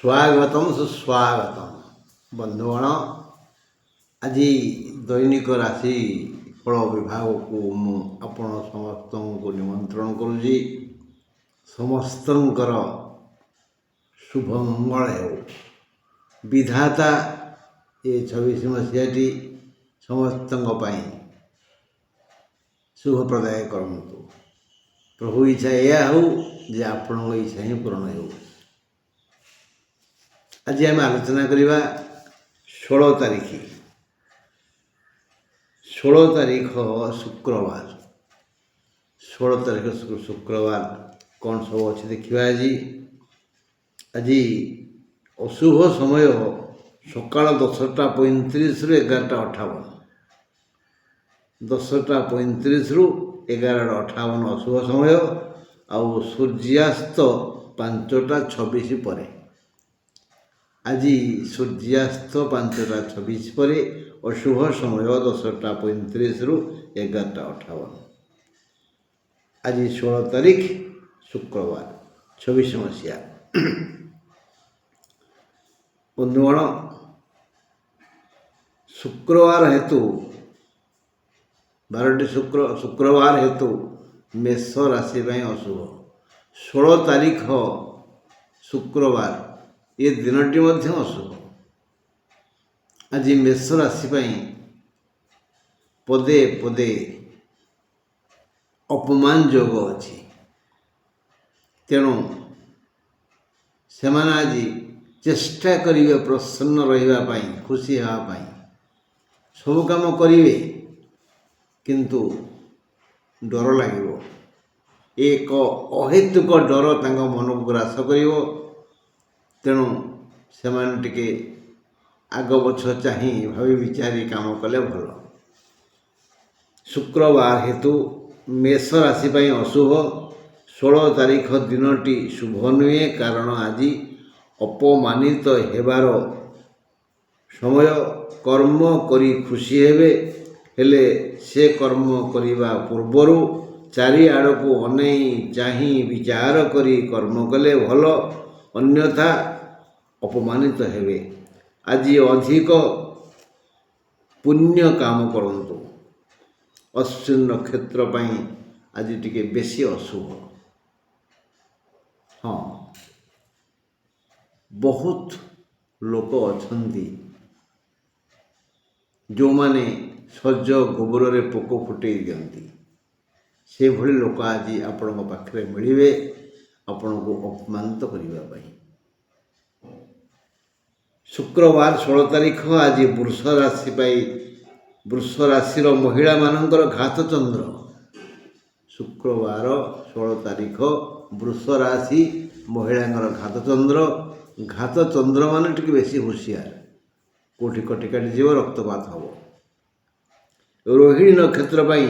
ସ୍ୱାଗତମ୍ ସୁସ୍ୱାଗତମ୍ ବନ୍ଧୁଗଣ। ଆଜି ଦୈନିକ ରାଶି ଫଳ ବିଭାଗକୁ ମୁଁ ଆପଣ ସମସ୍ତଙ୍କୁ ନିମନ୍ତ୍ରଣ କରୁଛି। ସମସ୍ତଙ୍କର ଶୁଭ ମଙ୍ଗଳ ହେଉ। ବିଧାତା ଏ 26 ମସିହାଟି ସମସ୍ତଙ୍କ ପାଇଁ ଶୁଭପ୍ରଦାୟ କରନ୍ତୁ। ପ୍ରଭୁ ଇଚ୍ଛା ଏହା ହେଉ ଯେ ଆପଣଙ୍କ ଇଚ୍ଛା ହିଁ ପୂରଣ ହେଉ। ଆଜି ଆମେ ଆଲୋଚନା କରିବା 16 ତାରିଖ ଶୁକ୍ରବାର। 16 ତାରିଖ ଶୁକ୍ରବାର କ'ଣ ସବୁ ଅଛି ଦେଖିବା। ଆଜି ଅଶୁଭ ସମୟ ସକାଳ 10:35ରୁ 11:58। 10:35ରୁ 11:58 ଅଶୁଭ ସମୟ, ଆଉ ସୂର୍ଯ୍ୟାସ୍ତ 5:26 ପରେ। ଆଜି ସୂର୍ଯ୍ୟାସ୍ତ 5:26 ପରେ, ଅଶୁଭ ସମୟ 10:35ରୁ 11:58। ଆଜି 16 ତାରିଖ ଶୁକ୍ରବାର 26 ମସିହା। ବନ୍ଧୁଗଣ, ଶୁକ୍ରବାର ହେତୁ 12ଟି ଶୁକ୍ରବାର ହେତୁ ମେଷ ରାଶି ପାଇଁ ଅଶୁଭ। 16 ତାରିଖ ଶୁକ୍ରବାର ଏ ଦିନଟି ମଧ୍ୟ ଅଶୁଭ। ଆଜି ମେଷ ରାଶି ପାଇଁ ପଦେ ପଦେ ଅପମାନ ଯୋଗ ଅଛି। ତେଣୁ ସେମାନେ ଆଜି ଚେଷ୍ଟା କରିବେ ପ୍ରସନ୍ନ ରହିବା ପାଇଁ, ଖୁସି ହେବା ପାଇଁ। ସବୁ କାମ କରିବେ, କିନ୍ତୁ ଡର ଲାଗିବ। ଏକ ଅହେତୁକ ଡର ତାଙ୍କ ମନକୁ ଗ୍ରାସ କରିବ। ତେଣୁ ସେମାନେ ଟିକେ ଆଗ ପଛ ଚାହିଁ ଭାବି ବିଚାରି କାମ କଲେ ଭଲ। ଶୁକ୍ରବାର ହେତୁ ମେଷ ରାଶି ପାଇଁ ଅଶୁଭ। 16 ତାରିଖ ଦିନଟି ଶୁଭ ନୁହେଁ, କାରଣ ଆଜି ଅପମାନିତ ହେବାର ସମୟ। କର୍ମ କରି ଖୁସି ହେବେ, ହେଲେ ସେ କର୍ମ କରିବା ପୂର୍ବରୁ ଚାରିଆଡ଼କୁ ଅନେଇ ଚାହିଁ ବିଚାର କରି କର୍ମ କଲେ ଭଲ, ଅନ୍ୟଥା ଅପମାନିତ ହେବେ। ଆଜି ଅଧିକ ପୁଣ୍ୟ କାମ କରନ୍ତୁ। ଅଶ୍ୱିନ ନକ୍ଷତ୍ର ପାଇଁ ଆଜି ଟିକେ ବେଶୀ ଅଶୁଭ। ବହୁତ ଲୋକ ଅଛନ୍ତି ଯେଉଁମାନେ ସଜ ଗୋବରରେ ପୋକ ଫୁଟେଇ ଦିଅନ୍ତି। ସେଭଳି ଲୋକ ଆଜି ଆପଣଙ୍କ ପାଖରେ ମିଳିବେ ଆପଣଙ୍କୁ ଅପମାନିତ କରିବା ପାଇଁ। ଶୁକ୍ରବାର 16 ତାରିଖ ଆଜି ବୃଷ ରାଶି ପାଇଁ, ବୃଷ ରାଶିର ମହିଳାମାନଙ୍କର ଘାତ ଚନ୍ଦ୍ର। ଶୁକ୍ରବାର 16 ତାରିଖ ବୃଷ ରାଶି ମହିଳାଙ୍କର ଘାତ ଚନ୍ଦ୍ର। ଘାତ ଚନ୍ଦ୍ର ମାନେ ଟିକେ ବେଶୀ ହୁସିଆର। କେଉଁଠି କଟି କାଟିଯିବ, ରକ୍ତପାତ ହେବ। ରୋହିଣୀ ନକ୍ଷତ୍ର ପାଇଁ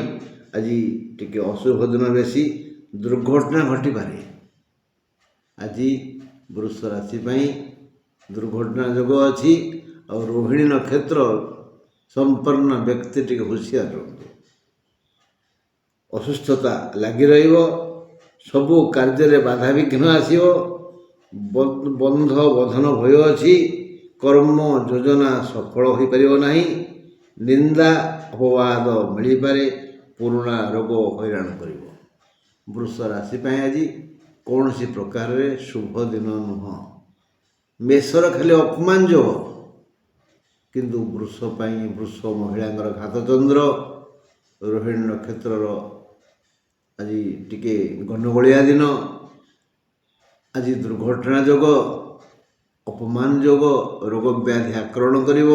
ଆଜି ଟିକେ ଅଶୁଭ ଦିନ, ବେଶୀ ଦୁର୍ଘଟଣା ଘଟିପାରେ। ଆଜି ବୃଷ ରାଶି ପାଇଁ ଦୁର୍ଘଟଣା ଯୋଗ ଅଛି। ଆଉ ରୋହିଣୀ ନକ୍ଷତ୍ର ସମ୍ପନ୍ନ ବ୍ୟକ୍ତି ଟିକେ ହୁସିଆର ରୁହନ୍ତୁ। ଅସୁସ୍ଥତା ଲାଗି ରହିବ। ସବୁ କାର୍ଯ୍ୟରେ ବାଧାବିଘ୍ନ ଆସିବ। ବନ୍ଧ ବଧନ ଭୟ ଅଛି। କର୍ମ ଯୋଜନା ସଫଳ ହୋଇପାରିବ ନାହିଁ। ନିନ୍ଦା ଅପବାଦ ମିଳିପାରେ। ପୁରୁଣା ରୋଗ ହଇରାଣ କରିବ। ବୃଷ ରାଶି ପାଇଁ ଆଜି କୌଣସି ପ୍ରକାରରେ ଶୁଭ ଦିନ ନୁହଁ। ମେଷର ଖାଲି ଅପମାନ ଯୋଗ, କିନ୍ତୁ ବୃଷ ପାଇଁ, ବୃଷ ମହିଳାଙ୍କର ଘାତ ଚନ୍ଦ୍ର, ରୋହିଣୀ ନକ୍ଷତ୍ରର ଆଜି ଟିକେ ଗଣ୍ଡଗୋଳିଆ ଦିନ। ଆଜି ଦୁର୍ଘଟଣା ଯୋଗ, ଅପମାନ ଯୋଗ, ରୋଗ ବ୍ୟାଧି ଆକ୍ରମଣ କରିବ।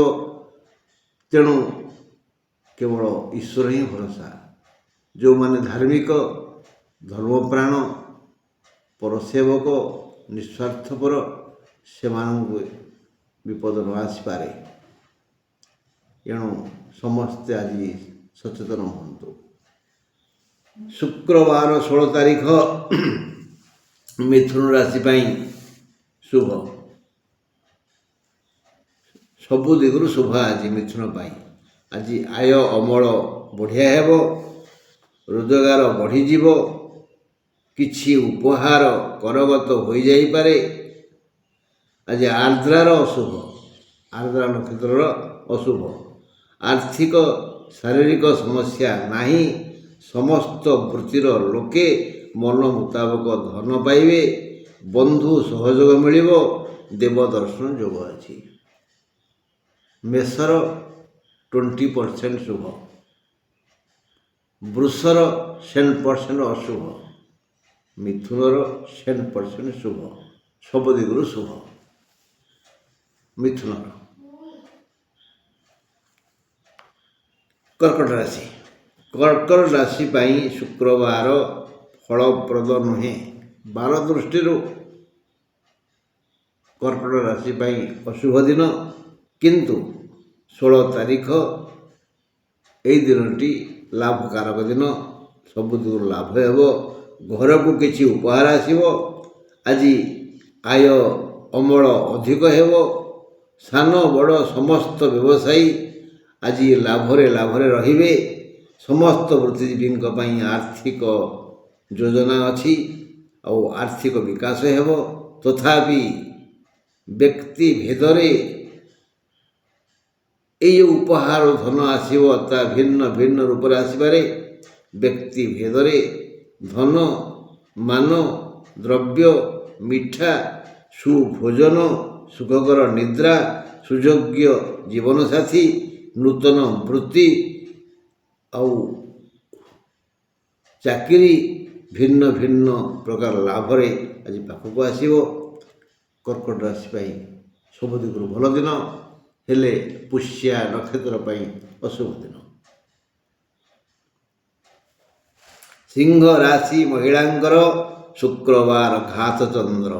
ତେଣୁ କେବଳ ଈଶ୍ୱର ହିଁ ଭରସା। ଯେଉଁମାନେ ଧାର୍ମିକ, ଧର୍ମପ୍ରାଣ, ପରସେବକ, ନିଃସ୍ୱାର୍ଥପର, ସେମାନଙ୍କୁ ବିପଦ ନ ଆସିପାରେ। ଏଣୁ ସମସ୍ତେ ଆଜି ସଚେତନ ହୁଅନ୍ତୁ। ଶୁକ୍ରବାର 16 ତାରିଖ ମିଥୁନ ରାଶି ପାଇଁ ଶୁଭ। ସବୁ ଦିଗରୁ ଶୁଭ ଆଜି ମିଥୁନ ପାଇଁ। ଆଜି ଆୟ ଅମଳ ବଢ଼ିଆ ହେବ। ରୋଜଗାର ବଢ଼ିଯିବ। କିଛି ଉପହାର କରଗତ ହୋଇଯାଇପାରେ। ଆଜି ଆର୍ଦ୍ରାର ଅଶୁଭ, ଆର୍ଦ୍ରା ନକ୍ଷତ୍ରର ଅଶୁଭ। ଆର୍ଥିକ ଶାରୀରିକ ସମସ୍ୟା ନାହିଁ। ସମସ୍ତ ବୃତ୍ତିର ଲୋକେ ମନ ମୁତାବକ ଧନ ପାଇବେ। ବନ୍ଧୁ ସହଯୋଗ ମିଳିବ। ଦେବ ଦର୍ଶନ ଯୋଗ ଅଛି। ମେଷର 20% ଶୁଭ, ବୃଷର 10% ଅଶୁଭ, ମିଥୁନର 10% ଶୁଭ। ସବୁ ଦିଗରୁ ଶୁଭ। ମିଥୁନର କର୍କଟ ରାଶି। କର୍କଟ ରାଶି ପାଇଁ ଶୁକ୍ରବାର ଫଳପ୍ରଦ ନୁହେଁ। ବାର ଦୃଷ୍ଟିରୁ କର୍କଟ ରାଶି ପାଇଁ ଅଶୁଭ ଦିନ, କିନ୍ତୁ 16 ତାରିଖ ଏହି ଦିନଟି ଲାଭକାରକ ଦିନ। ସବୁ ଦିଗରୁ ଲାଭ ହେବ। ଘରକୁ କିଛି ଉପହାର ଆସିବ। ଆଜି ଆୟ ଅମଳ ଅଧିକ ହେବ। ସାନ ବଡ଼ ସମସ୍ତ ବ୍ୟବସାୟୀ ଆଜି ଲାଭରେ ରହିବେ। ସମସ୍ତ ବୃତ୍ତିଜୀବୀଙ୍କ ପାଇଁ ଆର୍ଥିକ ଯୋଜନା ଅଛି ଆଉ ଆର୍ଥିକ ବିକାଶ ହେବ। ତଥାପି ବ୍ୟକ୍ତି ଭେଦରେ ଏଇ ଯେଉଁ ଉପହାର ଧନ ଆସିବ ତା ଭିନ୍ନ ଭିନ୍ନ ରୂପରେ ଆସିପାରେ। ବ୍ୟକ୍ତି ଭେଦରେ ଧନ, ମାନ, ଦ୍ରବ୍ୟ, ମିଠା, ସୁଭୋଜନ, ସୁଖକର ନିଦ୍ରା, ସୁଯୋଗ୍ୟ ଜୀବନସାଥୀ, ନୂତନ ବୃତ୍ତି ଆଉ ଚାକିରି ଭିନ୍ନ ଭିନ୍ନ ପ୍ରକାର ଲାଭରେ ଆଜି ପାଖକୁ ଆସିବ। କର୍କଟ ରାଶି ପାଇଁ ସବୁ ଦିଗରୁ ଭଲ ଦିନ, ହେଲେ ପୁଷ୍ୟା ନକ୍ଷତ୍ର ପାଇଁ ଅଶୁଭ ଦିନ। ସିଂହ ରାଶି ମହିଳାଙ୍କର ଶୁକ୍ରବାର ଘାତ ଚନ୍ଦ୍ର।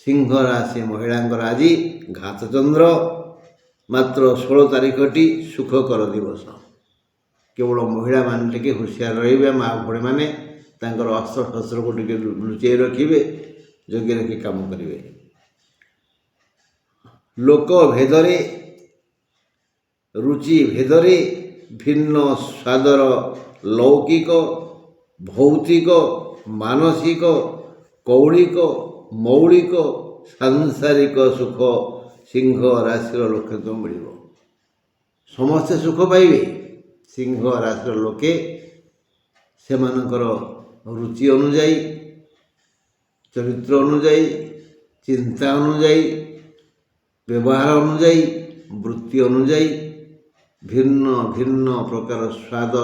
ସିଂହ ରାଶି ମହିଳାଙ୍କର ଆଜି ଘାତ ଚନ୍ଦ୍ର। ମାତ୍ର 16 ତାରିଖଟି ସୁଖକର ଦିବସ। କେବଳ ମହିଳାମାନେ ଟିକେ ହୁସିଆର ରହିବେ। ମା ଭଉଣୀମାନେ ତାଙ୍କର ଅସ୍ତ୍ରଶସ୍ତ୍ରକୁ ଟିକେ ଲୁଚାଇ ରଖିବେ, ଜଗି ରଖି କାମ କରିବେ। ଲୋକ ଭେଦରେ, ରୁଚି ଭେଦରେ ଭିନ୍ନ ସ୍ୱାଦର ଲୌକିକ, ଭୌତିକ, ମାନସିକ, କୌଳିକ, ମୌଳିକ, ସାଂସାରିକ ସୁଖ ସିଂହ ରାଶିର ଲୋକଙ୍କୁ ମିଳିବ। ସମସ୍ତେ ସୁଖ ପାଇବେ। ସିଂହ ରାଶିର ଲୋକେ ସେମାନଙ୍କର ରୁଚି ଅନୁଯାୟୀ, ଚରିତ୍ର ଅନୁଯାୟୀ, ଚିନ୍ତା ଅନୁଯାୟୀ, ବ୍ୟବହାର ଅନୁଯାୟୀ, ବୃତ୍ତି ଅନୁଯାୟୀ ଭିନ୍ନ ଭିନ୍ନ ପ୍ରକାର ସ୍ୱାଦ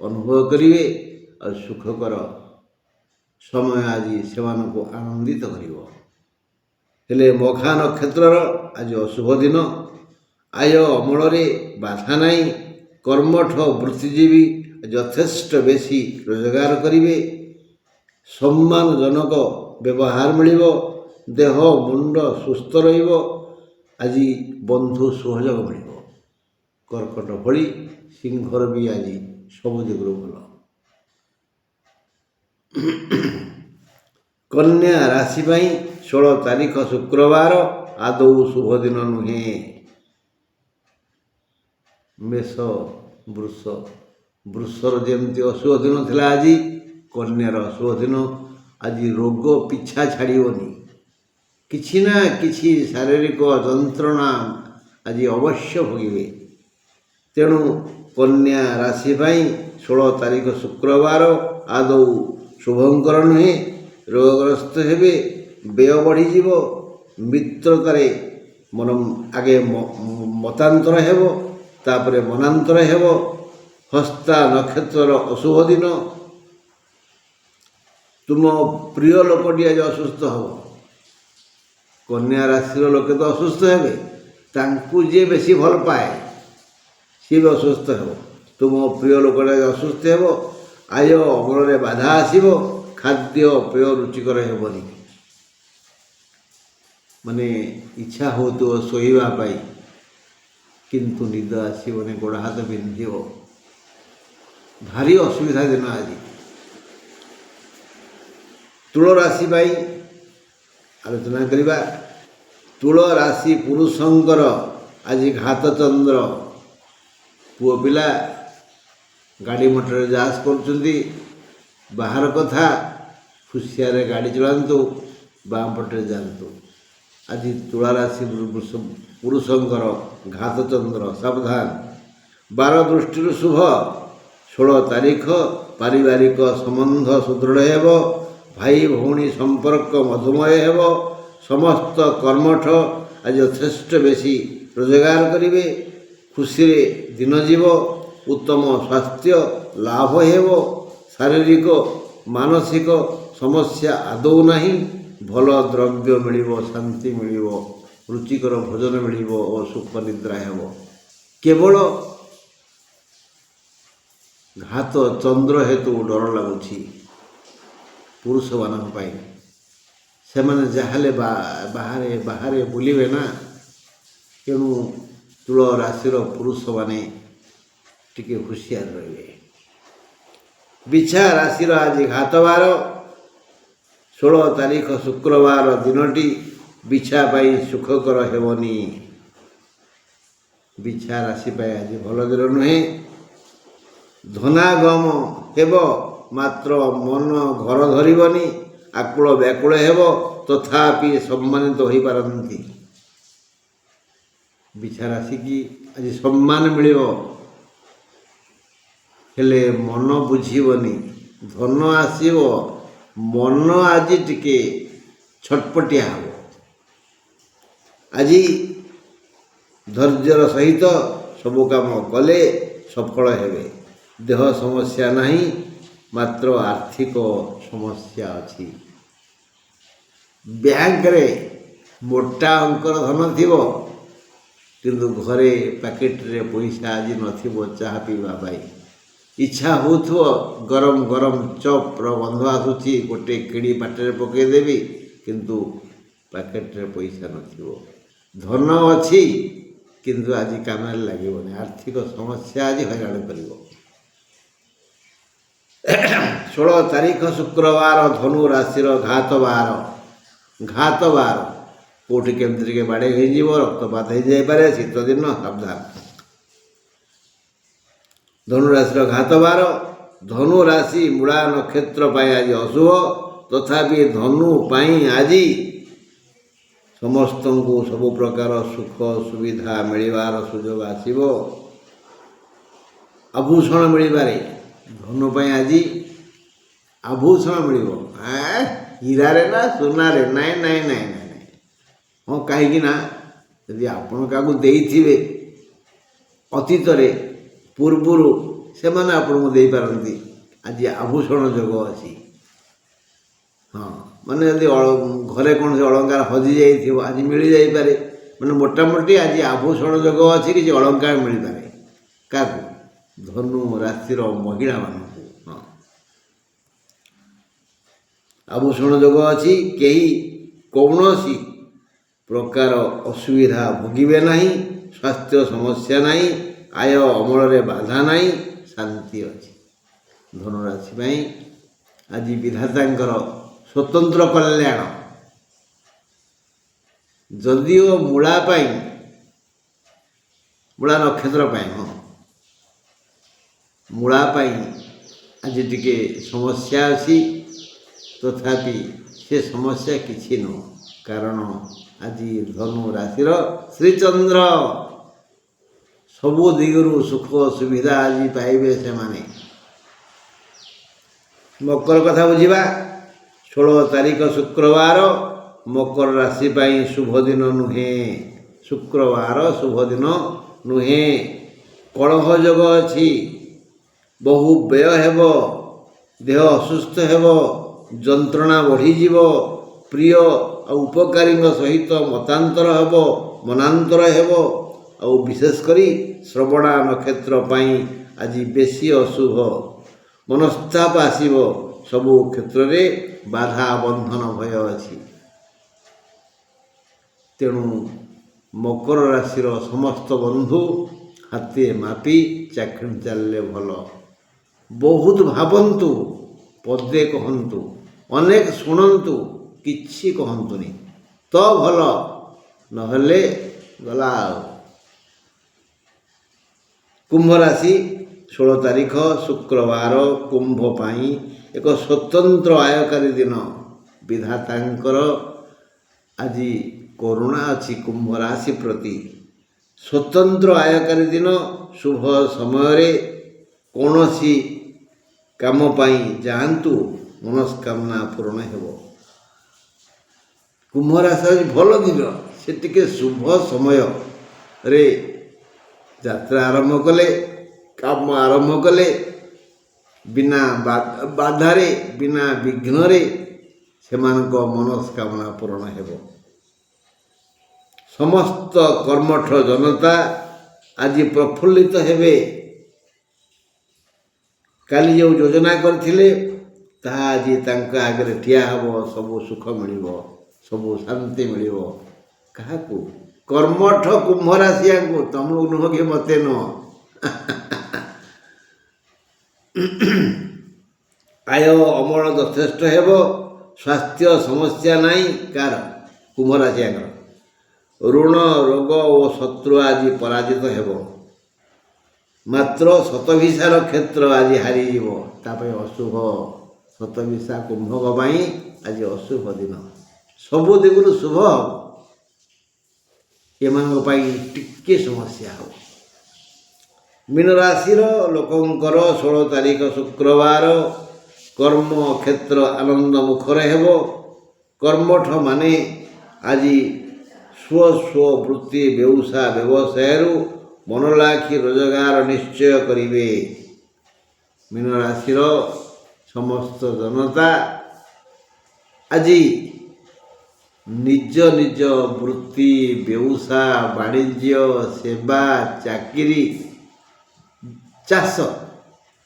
ଅନୁଭବ କରିବେ ଆଉ ସୁଖକର ସମୟ ଆଜି ସେମାନଙ୍କୁ ଆନନ୍ଦିତ କରିବ। ହେଲେ ମଘା ନକ୍ଷତ୍ରର ଆଜି ଅଶୁଭ ଦିନ। ଆୟ ଅମଳରେ ବାଧା ନାହିଁ। କର୍ମଠ ବୃତ୍ତିଜୀବୀ ଯଥେଷ୍ଟ ବେଶୀ ରୋଜଗାର କରିବେ। ସମ୍ମାନଜନକ ବ୍ୟବହାର ମିଳିବ। ଦେହ ମୁଣ୍ଡ ସୁସ୍ଥ ରହିବ। ଆଜି ବନ୍ଧୁ ସହଯୋଗ ମିଳିବ। କର୍କଟ ଭଳି ସିଂହର ବି ଆଜି ସବୁ ଦିଗରୁ ଭଲ। କନ୍ୟା ରାଶି ପାଇଁ 16 ତାରିଖ ଶୁକ୍ରବାର ଆଦୌ ଶୁଭ ଦିନ ନୁହେଁ। ମେଷ, ବୃଷର ଯେମିତି ଅଶୁଭ ଦିନ ଥିଲା, ଆଜି କନ୍ୟାର ଅଶୁଭ ଦିନ। ଆଜି ରୋଗ ପିଛା ଛାଡ଼ିବନି। କିଛି ନା କିଛି ଶାରୀରିକ ଯନ୍ତ୍ରଣା ଆଜି ଅବଶ୍ୟ ଭୋଗିବେ। ତେଣୁ କନ୍ୟା ରାଶି ପାଇଁ 16 ତାରିଖ ଶୁକ୍ରବାର ଆଦୌ ଶୁଭଙ୍କର ନୁହେଁ। ରୋଗଗ୍ରସ୍ତ ହେବେ, ବ୍ୟୟ ବଢ଼ିଯିବ। ମିତ୍ରତାରେ ଆଗେ ମତାନ୍ତର ହେବ, ତାପରେ ମନାନ୍ତର ହେବ। ହସ୍ତା ନକ୍ଷତ୍ରର ଅଶୁଭ ଦିନ। ତୁମ ପ୍ରିୟ ଲୋକଟି ଆଜି ଅସୁସ୍ଥ ହେବ। କନ୍ୟା ରାଶିର ଲୋକେ ତ ଅସୁସ୍ଥ ହେବେ, ତାଙ୍କୁ ଯିଏ ବେଶୀ ଭଲ ପାଏ ସିଏ ବି ଅସୁସ୍ଥ ହେବ। ତୁମ ପ୍ରିୟ ଲୋକଟା ଅସୁସ୍ଥ ହେବ। ଆୟ ଅମଳରେ ବାଧା ଆସିବ। ଖାଦ୍ୟ ପେୟ ରୁଚିକର ହେବନି। ମାନେ ଇଚ୍ଛା ହେଉଥିବ ଶୋଇବା ପାଇଁ, କିନ୍ତୁ ନିଦ ଆସିବନି, ଗୋଡ଼ ହାତ ବିନ୍ଧିବ। ଭାରି ଅସୁବିଧା ଦିନ ଆଜି। ତୁଳ ରାଶି ପାଇଁ ଆଲୋଚନା କରିବା। ତୁଳ ରାଶି ପୁରୁଷଙ୍କର ଆଜି ଘାତ ଚନ୍ଦ୍ର। ପୁଅ ପିଲା ଗାଡ଼ି ମଟରରେ ଯାଆସ କରୁଛନ୍ତି, ବାହାର କଥା ହୁସିଆରେ ଗାଡ଼ି ଚଳାନ୍ତୁ, ବାଁ ପଟରେ ଯାଆନ୍ତୁ। ଆଜି ତୁଳା ରାଶି ପୁରୁଷଙ୍କର ଘାତଚନ୍ଦ୍ର ସାବଧାନ। ବାର ଦୃଷ୍ଟିରୁ ଶୁଭ। 16 ତାରିଖ ପାରିବାରିକ ସମ୍ବନ୍ଧ ସୁଦୃଢ଼ ହେବ। ଭାଇ ଭଉଣୀ ସମ୍ପର୍କ ମଧୁମୟ ହେବ। ସମସ୍ତ କର୍ମଠ ଆଜି ଯଥେଷ୍ଟ ବେଶୀ ରୋଜଗାର କରିବେ। ଖୁସିରେ ଦିନ ଯିବ। ଉତ୍ତମ ସ୍ୱାସ୍ଥ୍ୟ ଲାଭ ହେବ। ଶାରୀରିକ ମାନସିକ ସମସ୍ୟା ଆଦୌ ନାହିଁ। ଭଲ ଦ୍ରବ୍ୟ ମିଳିବ, ଶାନ୍ତି ମିଳିବ, ରୁଚିକର ଭୋଜନ ମିଳିବ ଓ ସୁଖ ନିଦ୍ରା ହେବ। କେବଳ ଘାତ ଚନ୍ଦ୍ର ହେତୁ ଡର ଲାଗୁଛି ପୁରୁଷମାନଙ୍କ ପାଇଁ। ସେମାନେ ଯାହାହେଲେ ବାହାରେ ବୁଲିବେ ନା, ତେଣୁ ତୁଳ ରାଶିର ପୁରୁଷମାନେ ଟିକେ ହୁସିଆର ରହିବେ। ବିଛା ରାଶିର ଆଜି ଘାତବାର। 16 ତାରିଖ ଶୁକ୍ରବାର ଦିନଟି ବିଛା ପାଇଁ ସୁଖକର ହେବନି। ବିଛା ରାଶି ପାଇଁ ଆଜି ଭଲ ଦିନ ନୁହେଁ। ଧନାଗମ ହେବ, ମାତ୍ର ମନ ଘର ଧରିବନି। ଆକୁଳ ବ୍ୟାକୁଳ ହେବ, ତଥାପି ସମ୍ମାନିତ ହୋଇପାରନ୍ତି। ବିଛା ରାଶିକି ଆଜି ସମ୍ମାନ ମିଳିବ, ହେଲେ ମନ ବୁଝିବନି। ଧନ ଆସିବ, ମନ ଆଜି ଟିକେ ଛଟପଟିଆ ହେବ। ଆଜି ଧୈର୍ଯ୍ୟର ସହିତ ସବୁ କାମ କଲେ ସଫଳ ହେବେ। ଦେହ ସମସ୍ୟା ନାହିଁ, ମାତ୍ର ଆର୍ଥିକ ସମସ୍ୟା ଅଛି। ବ୍ୟାଙ୍କରେ ମୋଟା ଅଙ୍କର ଧନ ଥିବ, କିନ୍ତୁ ଘରେ ପ୍ୟାକେଟରେ ପଇସା ଆଜି ନଥିବ ଚାହା ପିଇବା ପାଇଁ। ଇଚ୍ଛା ହେଉଥିବ ଗରମ ଗରମ ଚପ୍ର ଗନ୍ଧ ଆସୁଛି, ଗୋଟେ କିଣି ପାଟିରେ ପକାଇଦେବି, କିନ୍ତୁ ପ୍ୟାକେଟରେ ପଇସା ନଥିବ। ଧନ ଅଛି, କିନ୍ତୁ ଆଜି କାମରେ ଲାଗିବନି। ଆର୍ଥିକ ସମସ୍ୟା ଆଜି ହଇରାଣ କରିବ। 16 ତାରିଖ ଶୁକ୍ରବାର ଧନୁ ରାଶିର ଘାତବାର। କେଉଁଠି କେମିତି ଟିକେ ବାଡ଼େଇ ହେଇଯିବ, ରକ୍ତପାତ ହେଇଯାଇପାରେ। ଶୀତ ଦିନ ସାବଧାନ। ଧନୁ ରାଶିର ଘାତବାର। ଧନୁ ରାଶି ମୂଳା ନକ୍ଷତ୍ର ପାଇଁ ଆଜି ଅଶୁଭ। ତଥାପି ଧନୁ ପାଇଁ ଆଜି ସମସ୍ତଙ୍କୁ ସବୁ ପ୍ରକାର ସୁଖ ସୁବିଧା ମିଳିବାର ସୁଯୋଗ ଆସିବ। ଆଭୂଷଣ ମିଳିପାରେ। ଧନୁ ପାଇଁ ଆଜି ଆଭୂଷଣ ମିଳିବ। ହୀରାରେ ନା ସୁନାରେ? ନାଇଁ। ହଁ, କାହିଁକି ନା ଯଦି ଆପଣ କାହାକୁ ଦେଇଥିବେ ଅତୀତରେ, ପୂର୍ବରୁ, ସେମାନେ ଆପଣଙ୍କୁ ଦେଇପାରନ୍ତି। ଆଜି ଆଭୂଷଣ ଯୋଗ ଅଛି। ହଁ, ମାନେ ଯଦି ଘରେ କୌଣସି ଅଳଙ୍କାର ହଜିଯାଇଥିବ, ଆଜି ମିଳିଯାଇପାରେ। ମାନେ ମୋଟାମୋଟି ଆଜି ଆଭୂଷଣ ଯୋଗ ଅଛି, କିଛି ଅଳଙ୍କାର ମିଳିପାରେ। କାହାକୁ? ଧନୁ ରାଶିର ମହିଳାମାନଙ୍କୁ। ହଁ, ଆଭୂଷଣ ଯୋଗ ଅଛି। କେହି କୌଣସି ପ୍ରକାର ଅସୁବିଧା ଭୋଗିବେ ନାହିଁ। ସ୍ୱାସ୍ଥ୍ୟ ସମସ୍ୟା ନାହିଁ। ଆୟ ଅମଳରେ ବାଧା ନାହିଁ। ଶାନ୍ତି ଅଛି। ଧନୁରାଶି ପାଇଁ ଆଜି ବିଧାତାଙ୍କର ସ୍ୱତନ୍ତ୍ର କଲ୍ୟାଣ। ଯଦିଓ ମୂଳା ନକ୍ଷତ୍ର ପାଇଁ, ମୂଳା ପାଇଁ ଆଜି ଟିକେ ସମସ୍ୟା ଅଛି, ତଥାପି ସେ ସମସ୍ୟା କିଛି ନୁହଁ। କାରଣ ଆଜି ଧନୁ ରାଶିର ଶ୍ରୀଚନ୍ଦ୍ର। ସବୁ ଦିଗରୁ ସୁଖ ସୁବିଧା ଆଜି ପାଇବେ ସେମାନେ। ମକର କଥା ବୁଝିବା। 16 ତାରିଖ ଶୁକ୍ରବାର ମକର ରାଶି ପାଇଁ ଶୁଭ ଦିନ ନୁହେଁ। ଶୁକ୍ରବାର ଶୁଭ ଦିନ ନୁହେଁ। କଳହ ଯୋଗ ଅଛି। ବହୁ ବ୍ୟୟ ହେବ। ଦେହ ଅସୁସ୍ଥ ହେବ। ଯନ୍ତ୍ରଣା ବଢ଼ିଯିବ। ପ୍ରିୟ ଆଉ ଉପକାରୀଙ୍କ ସହିତ ମନାନ୍ତର ହେବ। ଆଉ ବିଶେଷ କରି ଶ୍ରବଣା ନକ୍ଷତ୍ର ପାଇଁ ଆଜି ବେଶୀ ଅଶୁଭ। ମନସ୍ତାପ ଆସିବ। ସବୁ କ୍ଷେତ୍ରରେ ବାଧା ବନ୍ଧନ ଭୟ ଅଛି। ତେଣୁ ମକର ରାଶିର ସମସ୍ତ ବନ୍ଧୁ ହାତେ ମାପି ଚାଖଣ୍ଡ ଚାଲିଲେ ଭଲ। ବହୁତ ଭାବନ୍ତୁ, ପଦେ କହନ୍ତୁ, ଅନେକ ଶୁଣନ୍ତୁ, କିଛି କହନ୍ତୁନି ତ ଭଲ, ନହେଲେ ଗଲା ଆଉ। କୁମ୍ଭ ରାଶି 16 ତାରିଖ ଶୁକ୍ରବାର କୁମ୍ଭ ପାଇଁ ଏକ ସ୍ୱତନ୍ତ୍ର ଆୟକାରୀ ଦିନ। ବିଧାତାଙ୍କର ଆଜି କରୁଣା ଅଛି କୁମ୍ଭ ରାଶି ପ୍ରତି। ସ୍ୱତନ୍ତ୍ର ଆୟକାରୀ ଦିନ ଶୁଭ ସମୟରେ କୌଣସି କାମ ପାଇଁ ଯାଆନ୍ତୁ, ମନସ୍କାମନା ପୂରଣ ହେବ। କୁମ୍ଭ ରାଶି ଭଲ ଦିନ, ସେ ଟିକେ ଶୁଭ ସମୟରେ ଯାତ୍ରା ଆରମ୍ଭ କଲେ, କାମ ଆରମ୍ଭ କଲେ, ବିନା ବାଧାରେ ବିନା ବିଘ୍ନରେ ସେମାନଙ୍କ ମନସ୍କାମନା ପୂରଣ ହେବ। ସମସ୍ତ କର୍ମଠ ଜନତା ଆଜି ପ୍ରଫୁଲ୍ଲିତ ହେବେ। କାଲି ଯେଉଁ ଯୋଜନା କରିଥିଲେ ତାହା ଆଜି ତାଙ୍କ ଆଗରେ ଠିଆ ହେବ। ସବୁ ସୁଖ ମିଳିବ, ସବୁ ଶାନ୍ତି ମିଳିବ। କାହାକୁ? କର୍ମଠ କୁମ୍ଭ ରାଶିଆଙ୍କୁ, ତମକୁ ନୁହଁ କି ମୋତେ ନୁହଁ। ଆୟ ଅମଳ ଯଥେଷ୍ଟ ହେବ। ସ୍ୱାସ୍ଥ୍ୟ ସମସ୍ୟା ନାହିଁ। କାର? କୁମ୍ଭ ରାଶିଆଙ୍କର। ଋଣ ରୋଗ ଓ ଶତ୍ରୁ ଆଜି ପରାଜିତ ହେବ। ମାତ୍ର ଶତଭିସାର କ୍ଷେତ୍ର ଆଜି ହାରିଯିବ। ତା ପାଇଁ ଅଶୁଭ। ଶତଭିସା କୁମ୍ଭଙ୍କ ପାଇଁ ଆଜି ଅଶୁଭ ଦିନ। ସବୁ ଦିଗରୁ ଶୁଭ, ଏମାନଙ୍କ ପାଇଁ ଟିକେ ସମସ୍ୟା ହେବ। ମୀନ ରାଶିର ଲୋକଙ୍କର 16 ତାରିଖ ଶୁକ୍ରବାର କର୍ମ କ୍ଷେତ୍ର ଆନନ୍ଦ ମୁଖର ହେବ। କର୍ମଠ ମାନେ ଆଜି ସ୍ୱ ବୃତ୍ତି ବ୍ୟବସାୟରୁ ମନଲାଖି ରୋଜଗାର ନିଶ୍ଚୟ କରିବେ। ମୀନ ରାଶିର ସମସ୍ତ ଜନତା ଆଜି ନିଜ ନିଜ ବୃତ୍ତି, ବ୍ୟବସାୟ, ବାଣିଜ୍ୟ, ସେବା, ଚାକିରି, ଚାଷ,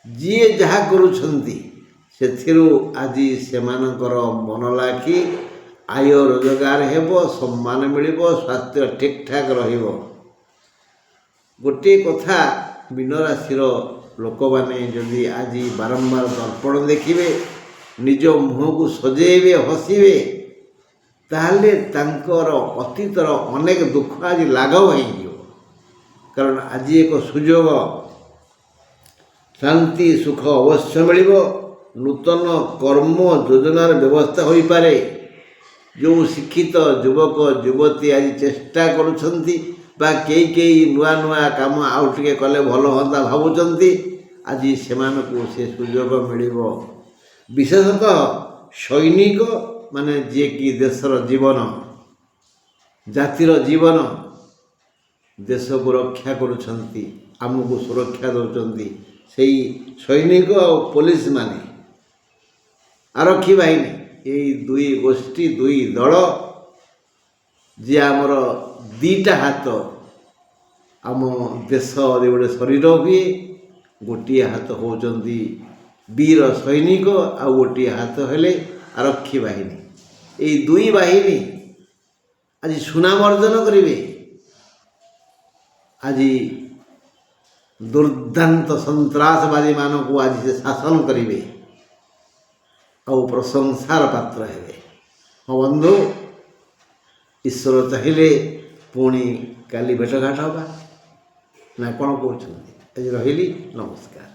ଯିଏ ଯାହା କରୁଛନ୍ତି ସେଥିରୁ ଆଜି ସେମାନଙ୍କର ମନ ଲାଖି ଆୟ ରୋଜଗାର ହେବ, ସମ୍ମାନ ମିଳିବ, ସ୍ୱାସ୍ଥ୍ୟ ଠିକ୍ ଠାକ୍ ରହିବ। ଗୋଟିଏ କଥା, ମୀନ ରାଶିର ଲୋକମାନେ ଯଦି ଆଜି ବାରମ୍ବାର ଦର୍ପଣ ଦେଖିବେ, ନିଜ ମୁହଁକୁ ସଜେଇବେ, ହସିବେ, ତାହେଲେ ତାଙ୍କର ଅତୀତର ଅନେକ ଦୁଃଖ ଆଜି ଲାଘବ ହେଇଯିବ। କାରଣ ଆଜି ଏକ ସୁଯୋଗ, ଶାନ୍ତି ସୁଖ ଅବଶ୍ୟ ମିଳିବ। ନୂତନ କର୍ମ ଯୋଜନାର ବ୍ୟବସ୍ଥା ହୋଇପାରେ। ଯେଉଁ ଶିକ୍ଷିତ ଯୁବକ ଯୁବତୀ ଆଜି ଚେଷ୍ଟା କରୁଛନ୍ତି ବା କେହି ନୂଆ ନୂଆ କାମ ଆଉ ଟିକେ କଲେ ଭଲ ହୁଅନ୍ତା ଭାବୁଛନ୍ତି, ଆଜି ସେମାନଙ୍କୁ ସେ ସୁଯୋଗ ମିଳିବ। ବିଶେଷତଃ ସୈନିକ ମାନେ, ଯିଏକି ଦେଶର ଜୀବନ, ଜାତିର ଜୀବନ, ଦେଶକୁ ରକ୍ଷା କରୁଛନ୍ତି, ଆମକୁ ସୁରକ୍ଷା ଦେଉଛନ୍ତି, ସେଇ ସୈନିକ ଆଉ ପୋଲିସ ମାନେ, ଆରକ୍ଷୀ ବାହିନୀ, ଏଇ ଦୁଇ ଗୋଷ୍ଠୀ, ଦୁଇ ଦଳ, ଯିଏ ଆମର ଦୁଇଟା ହାତ। ଆମ ଦେଶ ଗୋଟେ ଶରୀର ହୁଏ, ଗୋଟିଏ ହାତ ହେଉଛନ୍ତି ବୀର ସୈନିକ, ଆଉ ଗୋଟିଏ ହାତ ହେଲେ ଆରକ୍ଷୀ ବାହିନୀ। ଏଇ ଦୁଇ ବାହିନୀ ଆଜି ସୁନାମ ଅର୍ଜନ କରିବେ। ଆଜି ଦୁର୍ଦ୍ଦାନ୍ତ ସନ୍ତ୍ରାସବାଦୀମାନଙ୍କୁ ଆଜି ସେ ଶାସନ କରିବେ ଆଉ ପ୍ରଶଂସାର ପାତ୍ର ହେବେ। ହଁ ବନ୍ଧୁ, ଈଶ୍ୱର ଚାହିଁଲେ ପୁଣି କାଲି ଭେଟଘାଟ ହେବା, ନା କ'ଣ କହୁଛନ୍ତି? ଆଜି ରହିଲି, ନମସ୍କାର।